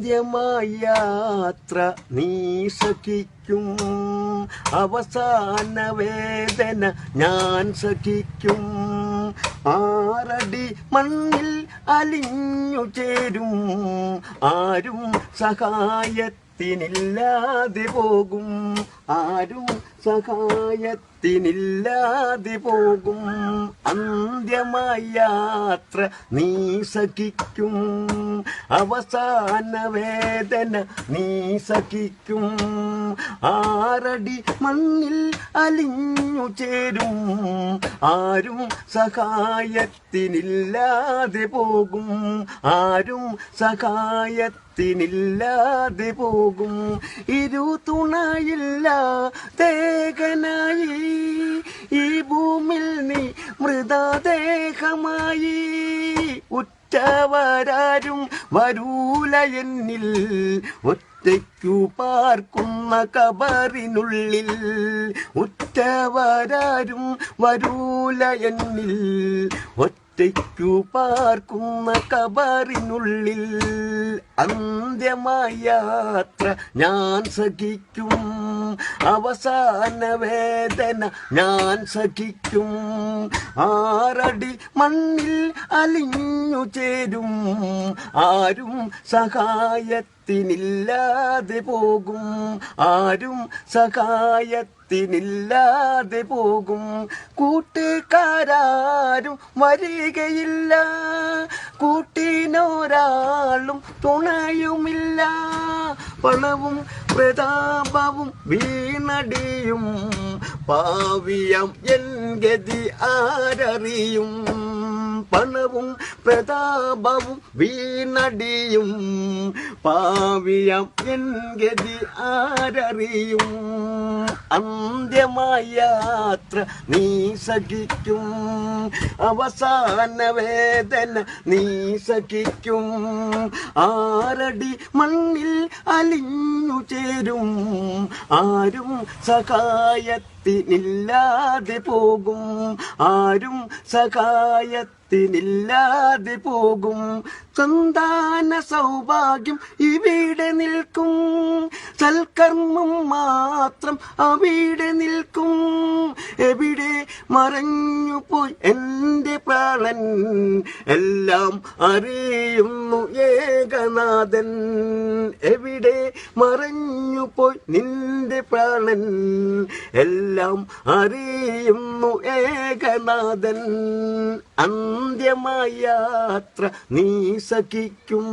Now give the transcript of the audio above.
അന്ത്യമായ യാത്ര നീ സഹിക്കും, അവസാന വേദന ഞാൻ സഹിക്കും. 6 അടി മണ്ണിൽ അലിഞ്ഞു ചേരും, ആരും സഹായത്തിനില്ലാതെ പോകും, ആരും സഹായത്തിനില്ലാതെ പോകും. അന്ത്യമായ യാത്ര നീ സഹിക്കും, അവസാന വേദന നീ സഹിക്കും. 6 അടി മണ്ണിൽ അലിഞ്ഞു ചേരും, ആരും സഹായത്തിനില്ലാതെ പോകും, ആരും സഹായത്തിനില്ലാതെ പോകും. ഇരുതുണയില്ല ദേഹനായി ഈ ഭൂമിൽ നീ മൃതദേഹമായി. ഉറ്റവരാരും വരൂല എന്നിൽ, ഒറ്റയ്ക്കു പാർക്കുന്ന കബറിനുള്ളിൽ. ഉറ്റവരാരും വരൂല എന്നിൽ, ഒറ്റയ്ക്കു പാർക്കുന്ന കബറിനുള്ളിൽ. അന്ത്യമായ യാത്ര ഞാൻ സഹിക്കും, അവസാന വേദന ഞാൻ സഹിക്കും. 6 അടി മണ്ണിൽ അലിഞ്ഞു ചേരും, ആരും സഹായത്തിനില്ലാതെ പോകും, ആരും സഹായത്തിനില്ലാതെ പോകും. കൂട്ടുകാരും വരികയില്ല, കൂട്ടിനൊരാളും തുണയുമില്ല. പണവും പ്രതാപവും വീണടിയും, പാവിയം എൻ ഗതി ആരറിയും. പണവും പ്രതാപവും വീണടിയും, പാവിയം എൻ ഗതി ആരറിയും. അന്ത്യമായ യാത്ര നീ സഹിക്കും, അവസാന വേദന നീ സഹിക്കും. 6 അടി മണ്ണിൽ അലിഞ്ഞു ചേരും, ആരും സഹായത്തിനില്ലാതെ പോകും, ആരും സഹായത്തിനില്ലാതെ പോകും. സന്താന സൗഭാഗ്യം ഇവിടെ നിൽക്കും, സൽക്കർമ്മം മാത്രം അവിടെ നിൽക്കും. എവിടെ മറഞ്ഞു പോയി എൻ്റെ പ്രാണൻ, എല്ലാം അറിയുന്നു ഏകനാഥൻ. എവിടെ മറഞ്ഞു പോയി നിന്റെ പ്രാണൻ, എല്ലാം അറിയുന്നു ഏകനാഥൻ. അന്ത്യമായ യാത്ര നീ സഹിക്കും.